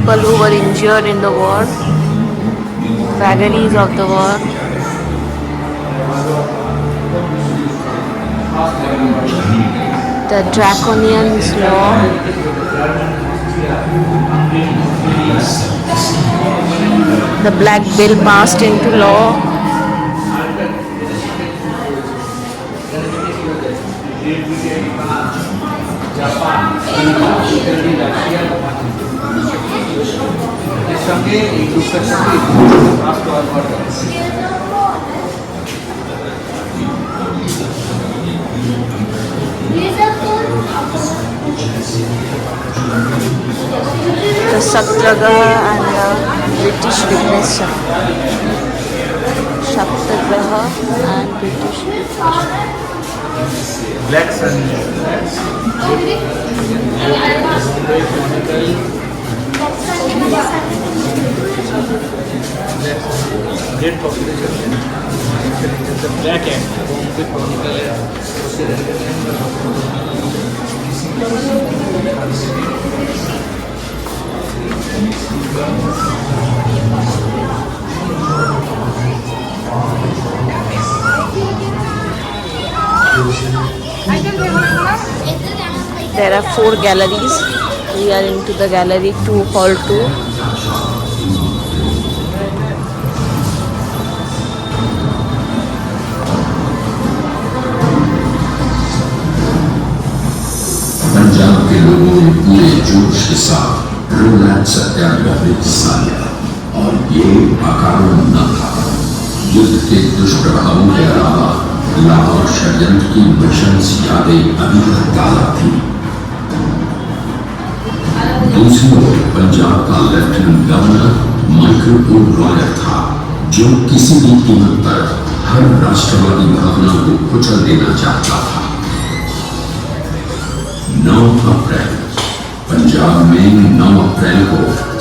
people who were injured in the war, vagaries of the war. The draconian law. The Black Bill passed into law. The Satyagraha and the British witness. Satyagraha and British witness. Black Sun. Great population. The Black Act. There are 4 galleries. We are into the gallery 2, hall 2. Punjab के लोगों ने पूरे जोश के साथ Rowlatt सत्याग्रह में हिस्सा लिया और ये अकारण न था। युद्ध के दुष्प्रभावों के अलावा लाहौर षड्यंत्र की मिशन यादें अभी तक ताज़ा थी। दूसरी ओर पंजाब का लेफ्टिनेंट गवर्नर रॉयर था, जो किसी भी कीमत पर हर राष्ट्रवादी भावना को कुचल देना चाहता था। 9 अप्रैल पंजाब में 9 अप्रैल को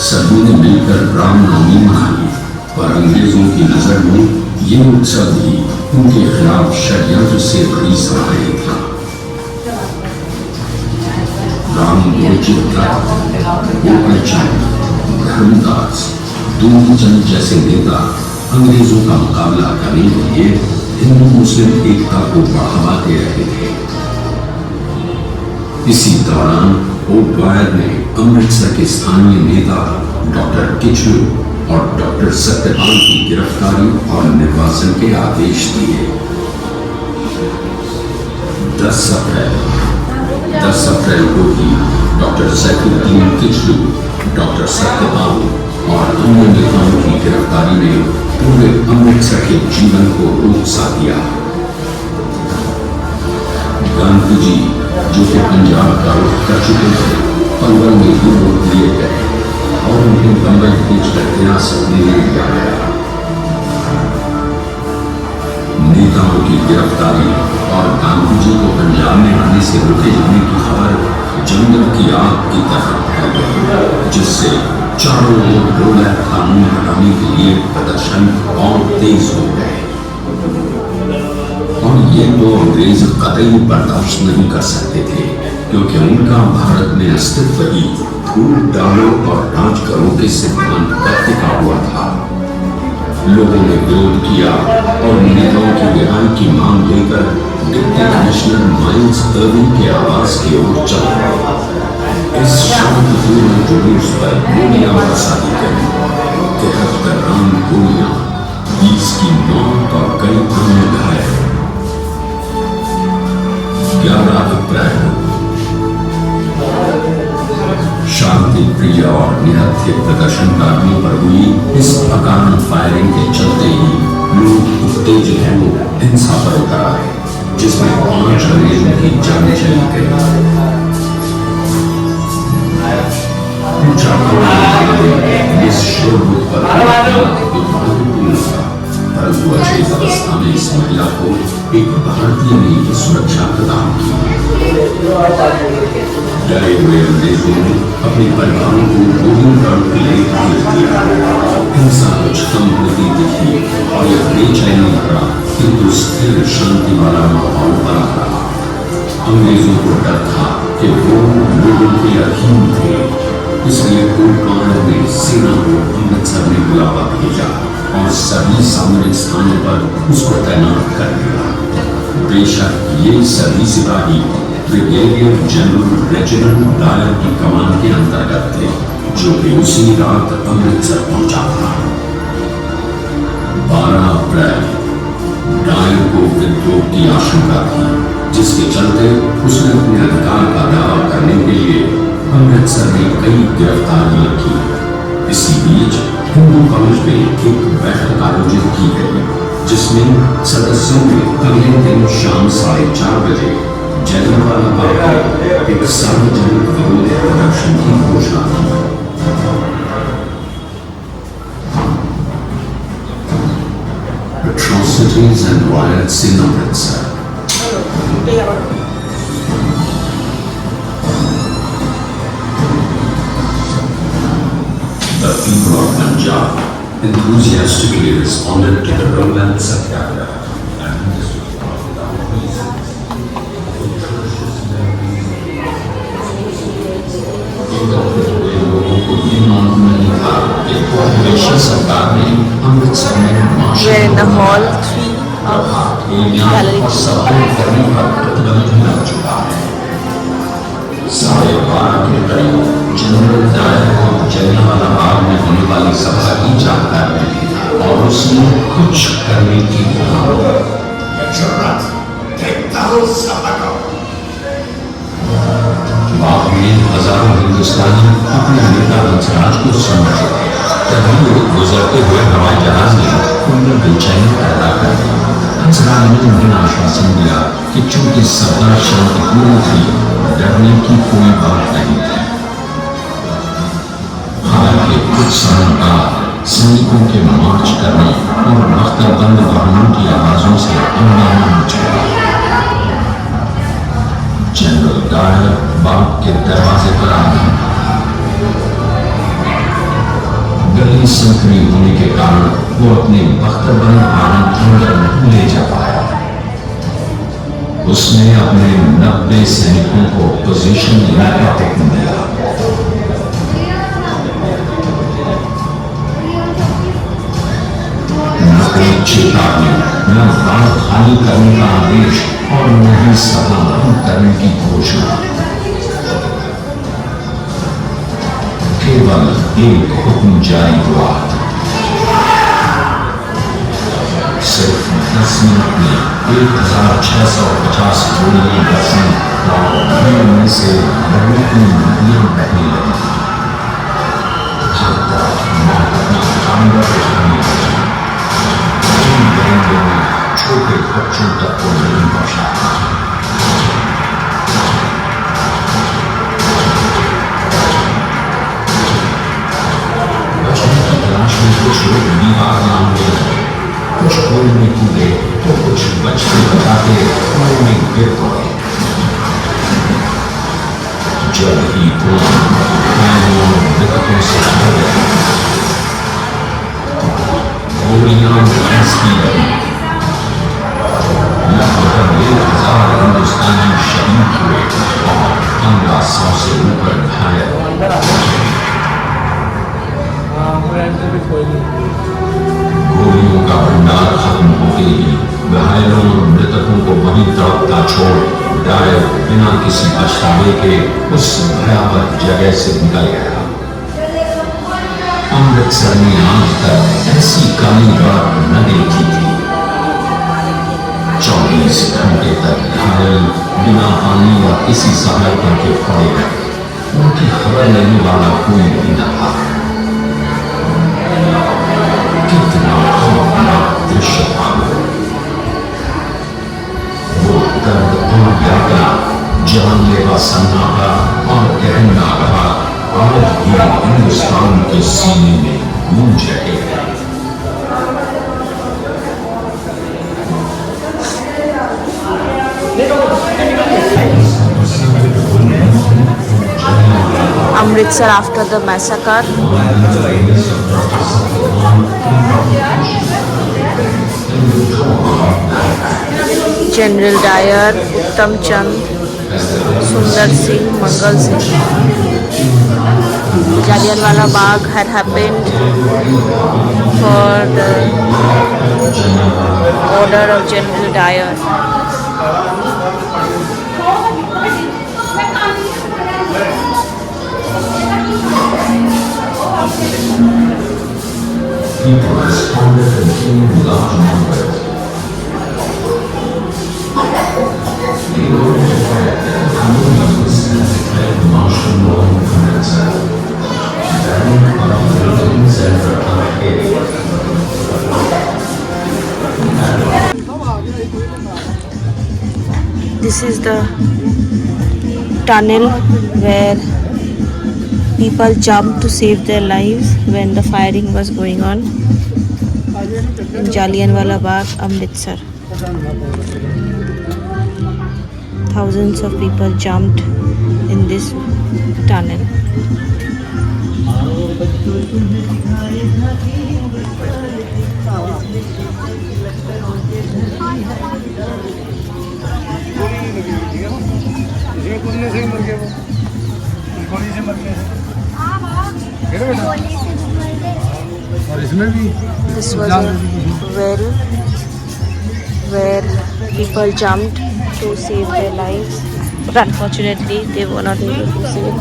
सभी ने मिलकर रामनवमी मनाई, पर अंग्रेजों की नजर में ये उत्सव भी उनके खिलाफ षड्यंत्र से बड़ी सवारी था। राम धर्मदास दूरचंद जैसे नेता अंग्रेजों का मुकाबला करने के लिए हिंदू मुस्लिम एकता को बढ़ावा दे रहे थे। इसी दौरान डायर ने अमृतसर के स्थानीय नेता डॉक्टर किचलू और डॉक्टर सत्यपाल की गिरफ्तारी और निर्वासन के आदेश दिए। 10 अप्रैल को ही डॉक्टर सैफुद्दीन किचलू, डॉक्टर सत्यपाल और अन्य नेताओं की गिरफ्तारी ने पूरे अमृतसर के जीवन को रोक सा दिया। गांधी जी, जो कि पंजाब का रुख कर चुके थे, पंगल में ही रोक लिए गए और उन्हें बंबई भेजकर हिरासत में ले लिया गया। नेताओं की गिरफ्तारी और गांधी जी को पंजाब में आने से रोके जाने की खबर जंगल की आग की तरह फैल गई, जिससे चारों ओर रोलैट कानून हटाने के लिए प्रदर्शन और तेज हो गए। और ये तो अंग्रेज कतई बर्दाश्त नहीं कर सकते थे, क्योंकि उनका भारत में अस्तित्व ही फूट डालो और राज करो के सिद्धांत पर टिका हुआ था। लोगों ने विरोध किया और नेताओं की रिहाई की मांग लेकर डिप्टी कमिश्नर माइल्स अर्विंग के आवास की ओर चल पड़े। इस शांतिपूर्ण जुलूस पर गोलियां बरसा दी गई। 73 राउंड गोलियां, 20 की मौत और कई अन्य घायल। 11 अप्रैल शांति प्रिय और निहत्थे प्रदर्शनकारियों पर हुई इस अकारण फायरिंग के चलते ही लोग उत्तेजित हो हिंसा पर उतर आए, जिसमें 5 अंग्रेजों की जान चली गई। इस शोरगुल पर परंतु अचेत अवस्था में इस महिला को एक भारतीय ने सुरक्षा प्रदान की। डरे हुए अंग्रेजों ने अपने परिवारों को गोविंद के लिए भेज दिया। हिंसा कुछ कम होती दिखी और यह बेचैनी भरा किंतु स्थिर शांति वाला माहौल बना रहा। अंग्रेजों को डर था कि वो लोगों के अधीन थे, इसलिए कमांडर ने सेना को अमृतसर में बुलावा भेजा और सभी सामरिक स्थानों पर उसको तैनात कर दिया। बेशक ये सभी सिपाही ब्रिगेडियर जनरल रेजिमेंट डायर की कमान के अंतर्गत थे, जो कि उसी रात अमृतसर पहुंचा था। 12 अप्रैल डायर को विद्रोह की आशंका थी, जिसके चलते उसने अपने अधिकार का दावा करने के लिए अमृतसर में कई गिरफ्तारियां की। इसी बीच हिंदू कॉलेज में एक बैठक आयोजित की गई, जिसमें सदस्यों ने अगले दिन शाम 4:30 बजे जलियांवाला बाग में एक सार्वजनिक विरोध प्रदर्शन की घोषणा की। Atrocities and riots in Amritsar. The people of Punjab enthusiastically responded to the Rowlatt Act. सरकार ने अमृतसर में We are in the hall 3 of gallery 2. करने पर प्रतिबंध लग चुका है। 12:30 के करीब जनरल डायर को जलियांवाला बाग में होने वाली सभा की जानकारी मिली और उसने कुछ करने की बाग में हजारों हिंदुस्तानी अपने नेता हंसराज को सुन रहे थे। तभी लोग गुजरते हुए हवाई जहाज ने उनमें बेचैनी पैदा कर दी। हंसराज ने उन्हें आश्वासन दिया कि चूंकि सभा शांतिपूर्ण थी, डरने की कोई बात नहीं थी। हालांकि कुछ समय बाद सैनिकों के मार्च करने और बख्तरबंद वाहनों की आवाजों से हंगामा मच गया। जनरल डायर बाग के दरवाजे पर आ गए। गली संकरी होने के कारण वो अपने बख्तरबंद वाहन अंदर नहीं ले जा पाया। उसने अपने 90 सैनिकों को पोजीशन लेने का हुक्म दिया। न कोई चेतावनी, न बाढ़ खाली करने का आदेश और न ही सभा बंद करने की घोषणा। केवल एक हुक्म जारी हुआ। सिर्फ 10 मिनट में 1650 गोलियां बरसीं और भीड़ में से लड़ने की नदियां बहने लगी। हर तरफ मौत अपना जानवर उठाने लगी। जिन दरिंदों ने छोटे बच्चों तक को नहीं बचा। कुछ लोग दीवार मांगने लगे, कुछ गोल में कूदे तो कुछ बचते बचाते कुएं में गिर पड़े। जब ही मृतकों से भर गए, गोलियां की लगी। लगभग 1000 हिंदुस्तानी शहीद हुए और 1500 से ऊपर घायल। गोलियों का भंडार खत्म होते ही घायलों और मृतकों को वहीं तड़पता छोड़ डायर बिना किसी पछतावे के उस भयावह जगह से निकल गया। अमृतसर ने आज तक ऐसी काली रात न देखी थी। 24 घंटे तक घायल बिना पानी या किसी सहायता के पड़े रहे। उनकी खबर लेने वाला कोई नहीं न था। कितना खौफनाक दृश्य था वो। दर्द और यातना, जानलेवा सन्नाटा और गहना रहा आज भी हिंदुस्तान के सीने में गूंज रहे हैं। Amritsar after the massacre. General Dyer, Uttam Chand, Sundar Singh, Mangal Singh. Jallianwala Bagh had happened for the order of General Dyer. People responded in large numbers. The order declared that the colonies had declared martial law in Amritsar. Banning of buildings and This is the tunnel where people jumped to save their lives when the firing was going on in Jallianwala Bagh, Amritsar. Thousands of people jumped in this tunnel. This was a well where people jumped to save their lives, but unfortunately they were not able to save.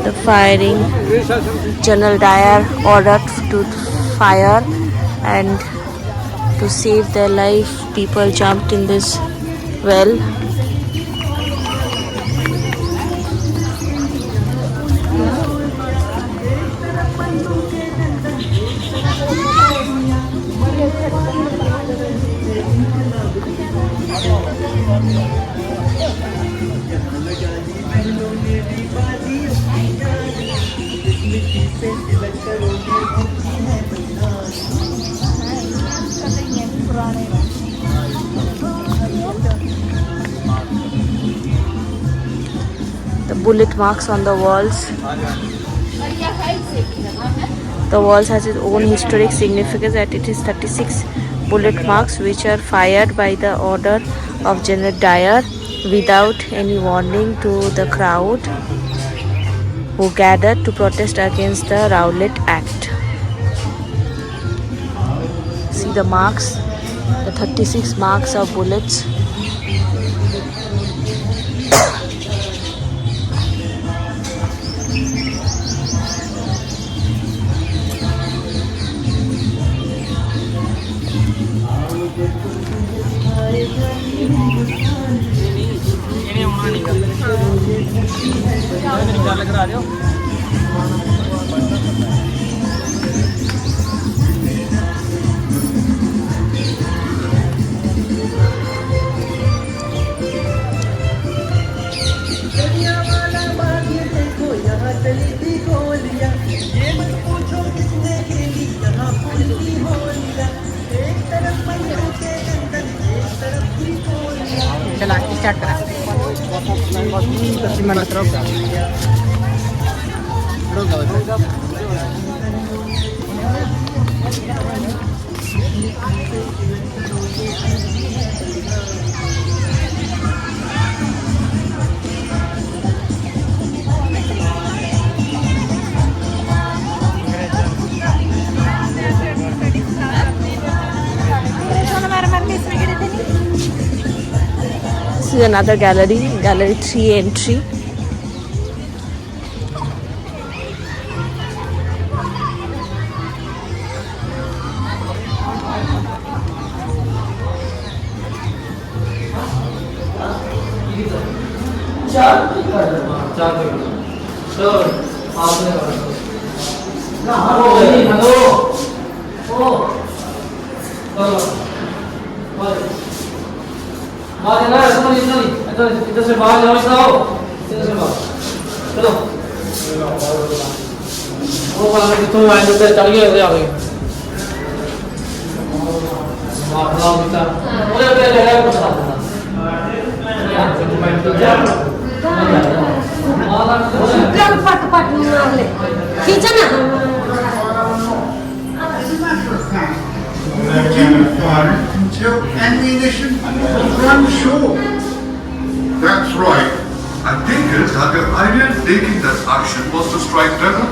The firing, General Dyer ordered to fire, and to save their life people jumped in this well. The bullet marks on the walls. The walls has its own historic significance, that it is 36 bullet marks which are fired by the order of General Dyer without any warning to the crowd who gathered to protest against the Rowlatt Act. See the marks, the 36 marks of bullets. Start करा This is another gallery, gallery 3 entry. इधर से बाहर जाओ इधर से बाहर चलो वो वाला कितने आए तो चल गए आ गए माफला बेटा ओए ओए ले ले कुछ पट पट मार ले खींचा ना Until ammunition run short. That's right. I take it that your idea in taking that action was to strike terror?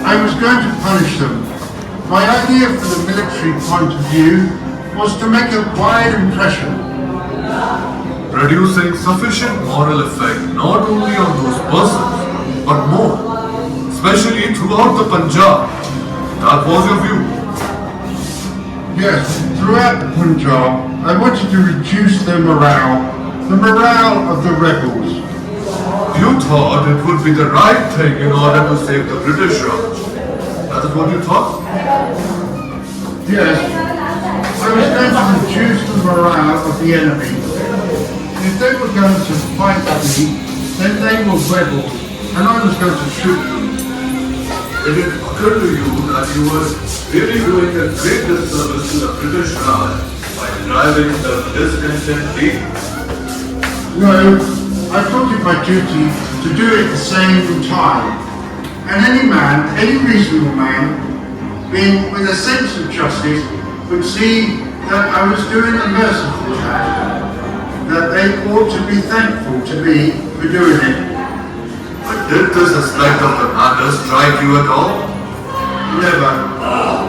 I was going to punish them. My idea from the military point of view was to make a wide impression. Producing sufficient moral effect not only on those persons, but more, especially throughout the Punjab. That was your view. Yes, throughout the Punjab, I wanted to reduce their morale, the morale of the rebels. You thought it would be the right thing in order to save the British Raj. That is what you thought? Yes, I was going to reduce the morale of the enemy. If they were going to fight me, then they were rebels, and I was going to shoot them. Did it occur to you that you were really doing a great disservice to the British Raj by driving the discontent deep? No, I thought it my duty to do it at the same time. And any man, any reasonable man, being with a sense of justice, would see that I was doing a merciful act, that they ought to be thankful to me for doing it. But did this aspect of the matter strike you at all? Never.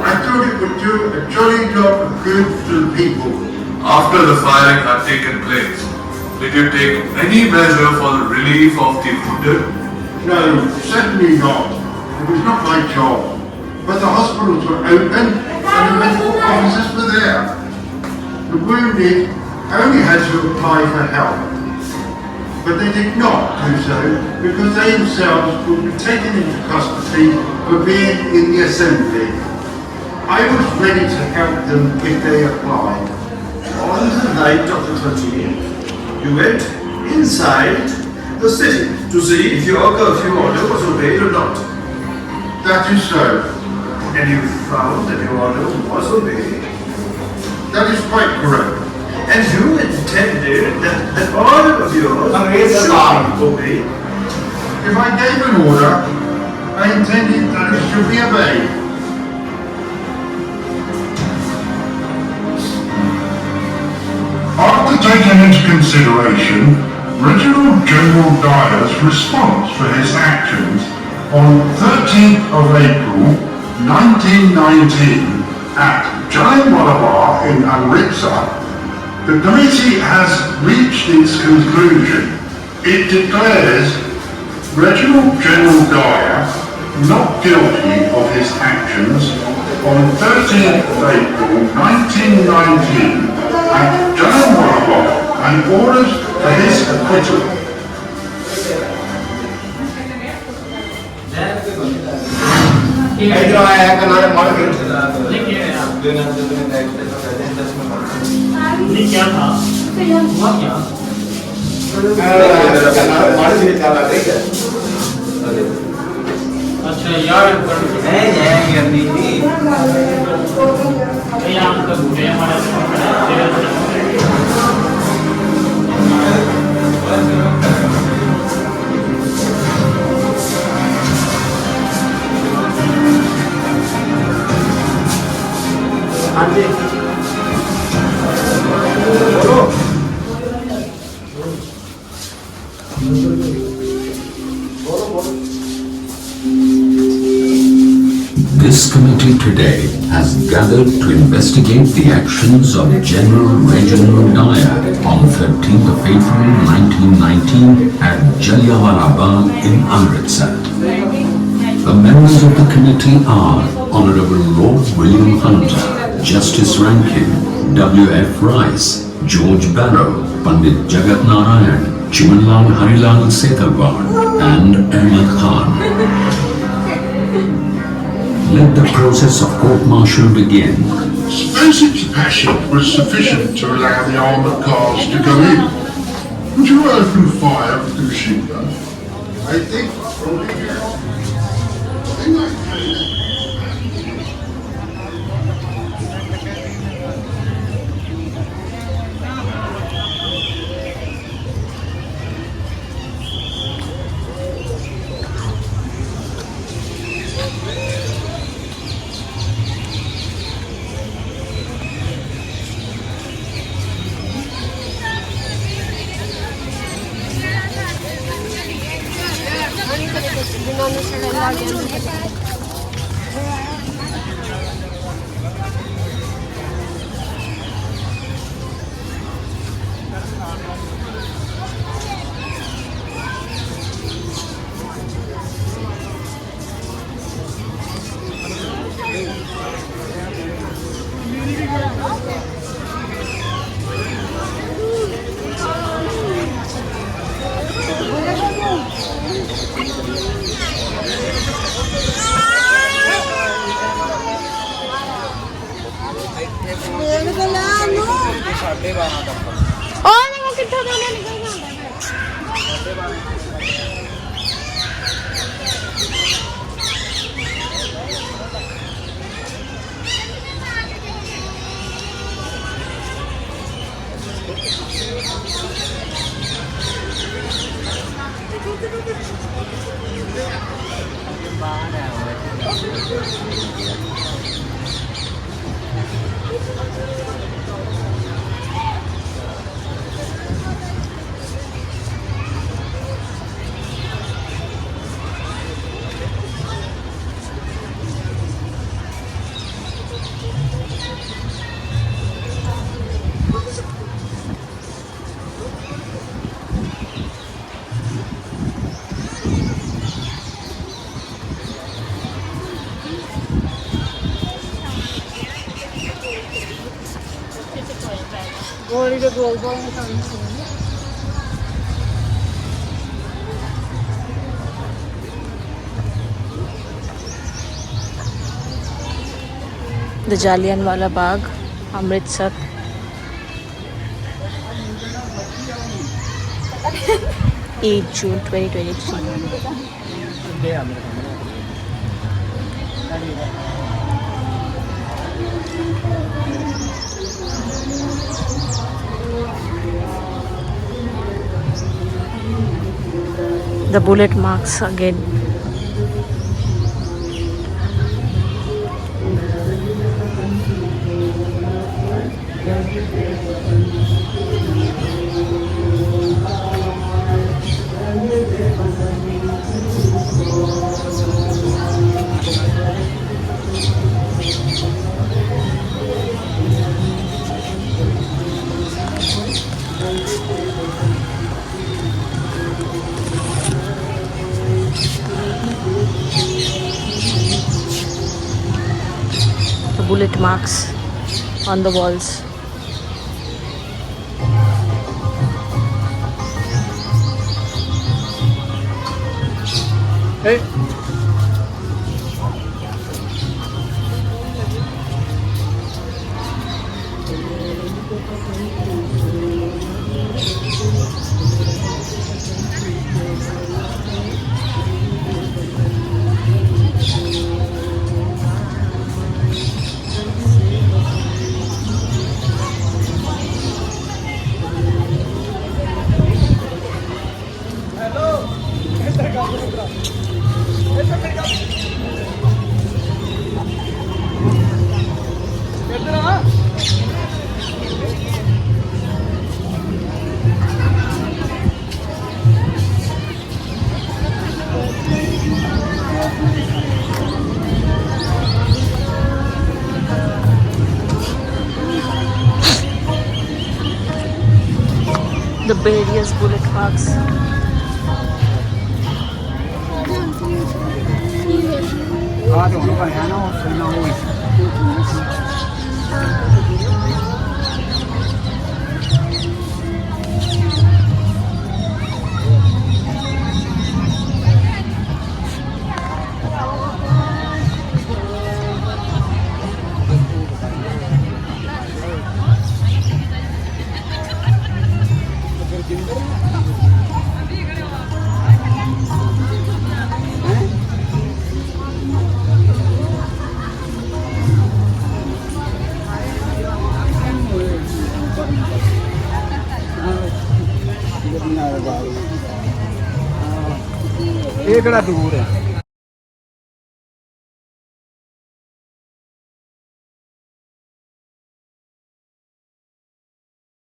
I thought it would do a jolly lot of good to the people. After the firing had taken place, did you take any measure for the relief of the wounded? No, certainly not. It was not my job. But the hospitals were open and the medical officers were there. The wounded only had to apply for help. But they did not do so because they themselves would be taken into custody for being in the assembly. I was ready to help them if they applied. On the night of the 28th, you went inside the city to see if your curfew order was obeyed or not. That is so. And you found that your order was obeyed. That is quite correct. And you intended that an order of yours should be obeyed. If I gave an order, I intended that it should be obeyed. After taking into consideration Reginald General Dyer's response for his actions on 13th of April 1919 at Jallianwala Bagh in Amritsar, the committee has reached its conclusion. It declares Reginald General Dyer not guilty of his actions on 13th of April 1919 at Jallianwala Bagh and orders for his acquittal. नहीं क्या था हुआ क्या अच्छा यार This committee today has gathered to investigate the actions of General Reginald Dyer on 13th of April 1919 at Jallianwala Bagh in Amritsar. The members of the committee are Honorable Lord William Hunter, Justice Rankin, W.F. Rice, George Barrow, Pandit Jagat Narayan, Chimanlal Harilal Setharwad and Ahmed Khan. Let the process of court-martial begin. Suppose its passage was sufficient to allow the armoured cars to go in. Would you open fire with the machine gun? I think probably yes. In that case, The Jallianwala Bagh, Amritsar. 8 June 2023. The bullet marks again. Bullet marks on the walls. Hey. The various bullet marks. ਇਹ ਕਿਹੜਾ ਦੂਰ ਹੈ